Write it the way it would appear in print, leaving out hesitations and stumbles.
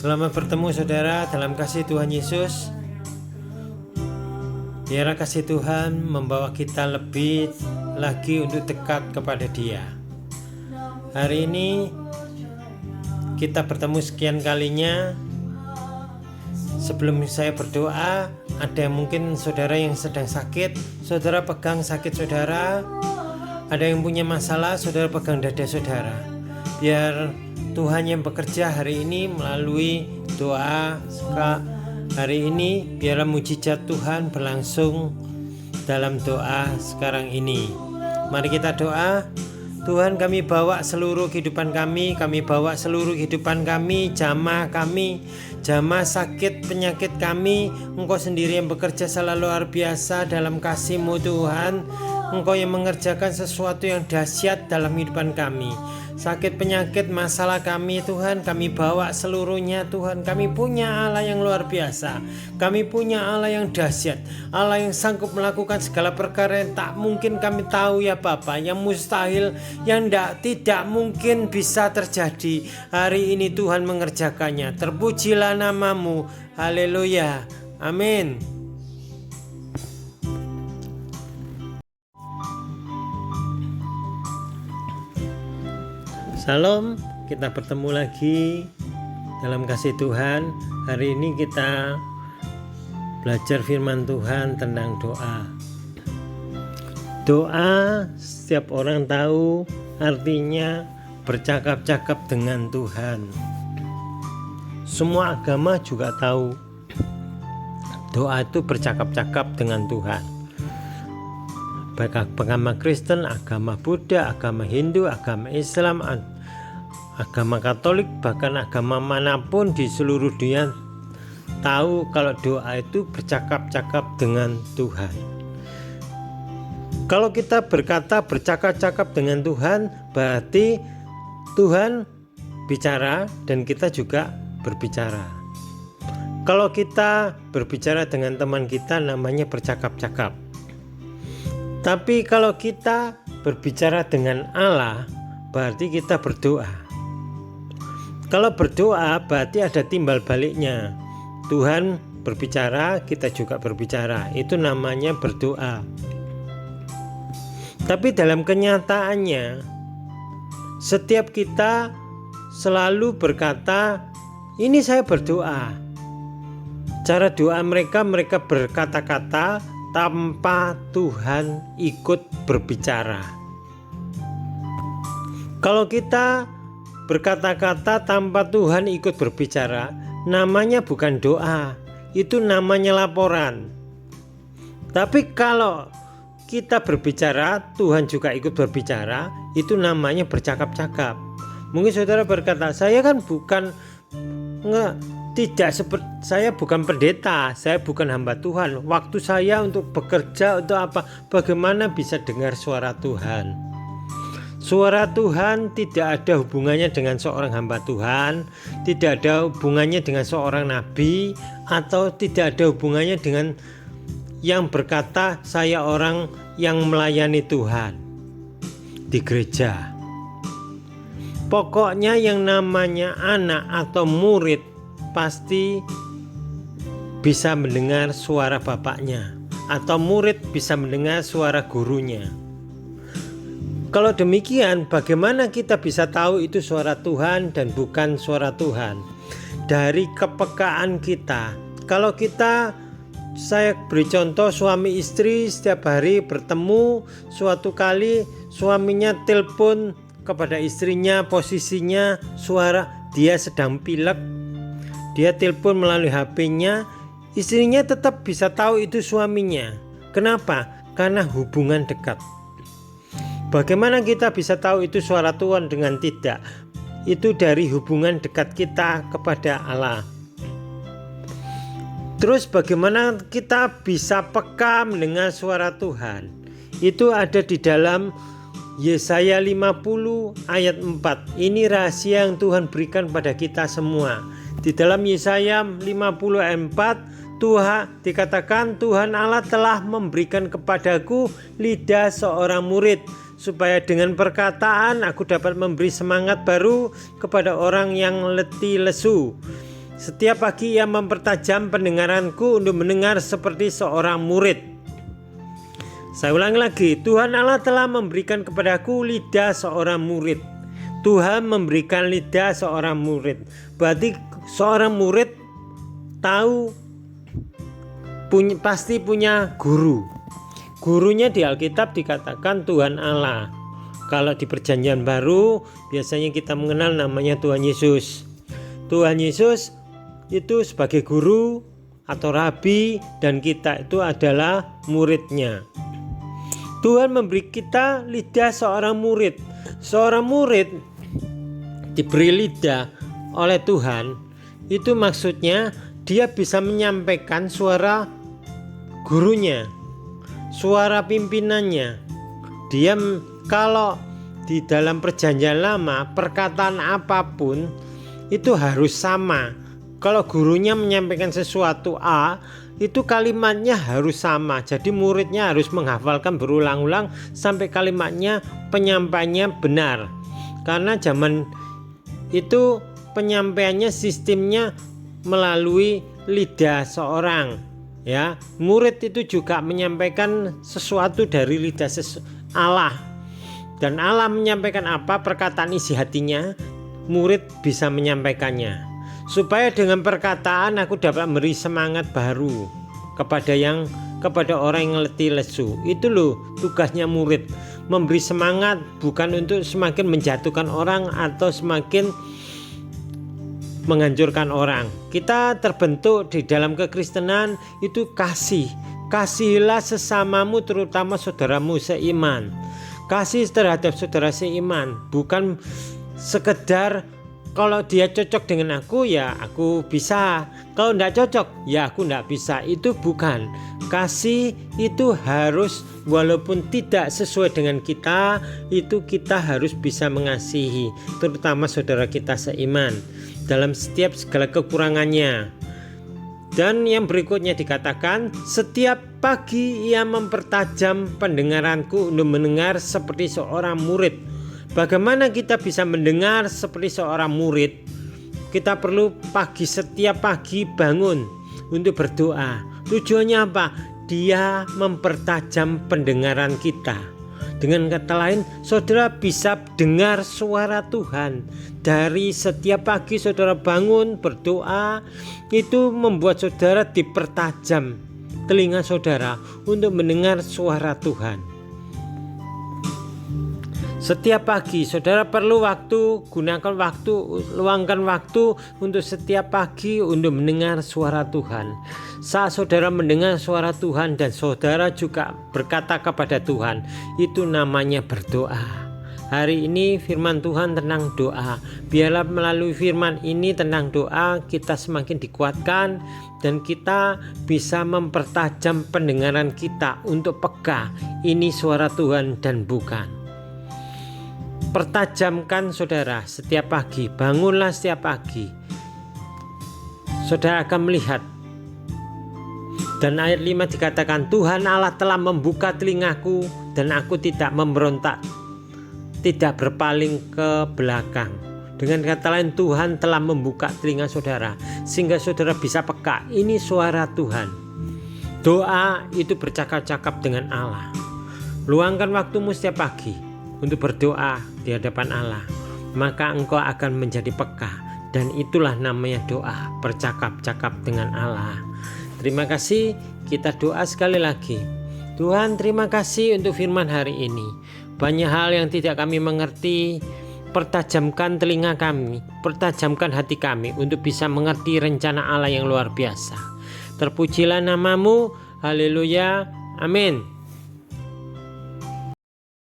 Selamat bertemu saudara dalam kasih Tuhan Yesus. Biarlah kasih Tuhan membawa kita lebih lagi untuk dekat kepada Dia. Hari ini kita bertemu sekian kalinya. Sebelum saya berdoa, ada yang mungkin saudara yang sedang sakit, saudara pegang sakit saudara. Ada yang punya masalah, saudara pegang dada saudara. Biar Tuhan yang bekerja hari ini melalui doa hari ini, biarlah mujizat Tuhan berlangsung dalam doa sekarang ini. Mari kita doa. Tuhan, kami bawa seluruh kehidupan kami bawa seluruh kehidupan kami, jamaah sakit penyakit kami. Engkau sendiri yang bekerja selalu luar biasa dalam kasih-Mu Tuhan. Engkau yang mengerjakan sesuatu yang dahsyat dalam kehidupan kami. Sakit penyakit masalah kami Tuhan, kami bawa seluruhnya Tuhan. Kami punya Allah yang luar biasa, kami punya Allah yang dahsyat, Allah yang sanggup melakukan segala perkara yang tak mungkin kami tahu ya Bapa, yang mustahil, yang tidak mungkin bisa terjadi. Hari ini Tuhan mengerjakannya. Terpujilah nama-Mu. Haleluya. Amin. Salam, kita bertemu lagi dalam kasih Tuhan. Hari ini kita belajar firman Tuhan tentang doa. Doa, setiap orang tahu artinya bercakap-cakap dengan Tuhan. Semua agama juga tahu doa itu bercakap-cakap dengan Tuhan. Baik agama Kristen, agama Buddha, agama Hindu, agama Islam, agama Katolik, bahkan agama manapun di seluruh dunia tahu kalau doa itu bercakap-cakap dengan Tuhan. Kalau kita berkata bercakap-cakap dengan Tuhan, berarti Tuhan bicara dan kita juga berbicara. Kalau kita berbicara dengan teman kita, namanya bercakap-cakap. Tapi kalau kita berbicara dengan Allah, berarti kita berdoa. Kalau berdoa berarti ada timbal baliknya. Tuhan berbicara, kita juga berbicara. Itu namanya berdoa. Tapi dalam kenyataannya, setiap kita selalu berkata, ini saya berdoa. Cara doa mereka berkata-kata tanpa Tuhan ikut berbicara. Kalau kita berkata-kata tanpa Tuhan ikut berbicara, namanya bukan doa, itu namanya laporan. Tapi kalau kita berbicara, Tuhan juga ikut berbicara, itu namanya bercakap-cakap. Mungkin saudara berkata, saya kan saya bukan pendeta, saya bukan hamba Tuhan. Waktu saya untuk bekerja untuk apa? Bagaimana bisa dengar suara Tuhan? Suara Tuhan tidak ada hubungannya dengan seorang hamba Tuhan, tidak ada hubungannya dengan seorang nabi, atau tidak ada hubungannya dengan yang berkata saya orang yang melayani Tuhan di gereja. Pokoknya yang namanya anak atau murid pasti bisa mendengar suara bapaknya, atau murid bisa mendengar suara gurunya. Kalau demikian, bagaimana kita bisa tahu itu suara Tuhan dan bukan suara Tuhan? Dari kepekaan kita. Kalau saya beri contoh, suami istri setiap hari bertemu, suatu kali suaminya telepon kepada istrinya, posisinya suara dia sedang pilek, dia telepon melalui HP-nya, istrinya tetap bisa tahu itu suaminya. Kenapa? Karena hubungan dekat. Bagaimana kita bisa tahu itu suara Tuhan dengan tidak? Itu dari hubungan dekat kita kepada Allah. Terus bagaimana kita bisa peka mendengar suara Tuhan? Itu ada di dalam Yesaya 50 ayat 4. Ini rahasia yang Tuhan berikan pada kita semua. Di dalam Yesaya 50 ayat 4, Tuhan dikatakan, Tuhan Allah telah memberikan kepadaku lidah seorang murid, supaya dengan perkataan aku dapat memberi semangat baru kepada orang yang letih lesu. Setiap pagi ia mempertajam pendengaranku untuk mendengar seperti seorang murid. Saya ulangi lagi, Tuhan Allah telah memberikan kepadaku lidah seorang murid. Tuhan memberikan lidah seorang murid. Berarti seorang murid tahu pasti punya guru. Gurunya di Alkitab dikatakan Tuhan Allah. Kalau di Perjanjian Baru biasanya kita mengenal namanya Tuhan Yesus. Tuhan Yesus itu sebagai guru atau rabi, dan kita itu adalah muridnya. Tuhan memberi kita lidah seorang murid. Seorang murid diberi lidah oleh Tuhan, itu maksudnya dia bisa menyampaikan suara gurunya, suara pimpinannya. Dia kalau di dalam Perjanjian Lama perkataan apapun itu harus sama. Kalau gurunya menyampaikan sesuatu A, itu kalimatnya harus sama. Jadi muridnya harus menghafalkan berulang-ulang sampai kalimatnya penyampaiannya benar. Karena zaman itu penyampaiannya sistemnya melalui lidah seorang. Ya, murid itu juga menyampaikan sesuatu dari lidah Allah. Dan Allah menyampaikan apa, perkataan isi hatinya, murid bisa menyampaikannya. Supaya dengan perkataan aku dapat memberi semangat baru kepada orang yang letih lesu. Itu loh tugasnya murid, memberi semangat, bukan untuk semakin menjatuhkan orang atau semakin menghancurkan orang. Kita terbentuk di dalam kekristenan itu kasih. Kasihilah sesamamu, terutama saudaramu seiman. Kasih terhadap saudara seiman, bukan sekedar kalau dia cocok dengan aku ya aku bisa, kalau tidak cocok ya aku tidak bisa. Itu bukan. Kasih itu harus walaupun tidak sesuai dengan kita, itu kita harus bisa mengasihi, terutama saudara kita seiman dalam setiap segala kekurangannya. Dan yang berikutnya dikatakan, setiap pagi ia mempertajam pendengaranku untuk mendengar seperti seorang murid. Bagaimana kita bisa mendengar seperti seorang murid? Kita perlu setiap pagi bangun untuk berdoa. Tujuannya apa? Dia mempertajam pendengaran kita. Dengan kata lain, saudara bisa dengar suara Tuhan. Dari setiap pagi saudara bangun berdoa, itu membuat saudara dipertajam telinga saudara untuk mendengar suara Tuhan. Setiap pagi saudara perlu waktu, luangkan waktu untuk setiap pagi untuk mendengar suara Tuhan. Saat saudara mendengar suara Tuhan dan saudara juga berkata kepada Tuhan, itu namanya berdoa. Hari ini firman Tuhan tentang doa. Biarlah melalui firman ini tentang doa kita semakin dikuatkan dan kita bisa mempertajam pendengaran kita untuk peka ini suara Tuhan dan bukan. Pertajamkan saudara setiap pagi, bangunlah setiap pagi. Saudara akan melihat. Dan ayat 5 dikatakan, Tuhan Allah telah membuka telingaku dan aku tidak memberontak, tidak berpaling ke belakang. Dengan kata lain, Tuhan telah membuka telinga saudara sehingga saudara bisa peka, ini suara Tuhan. Doa itu bercakap-cakap dengan Allah. Luangkan waktumu setiap pagi untuk berdoa di hadapan Allah, maka engkau akan menjadi peka, dan itulah namanya doa, bercakap-cakap dengan Allah. Terima kasih, kita doa sekali lagi. Tuhan, terima kasih untuk firman hari ini. Banyak hal yang tidak kami mengerti, pertajamkan telinga kami, pertajamkan hati kami untuk bisa mengerti rencana Allah yang luar biasa. Terpujilah namamu, haleluya, amin.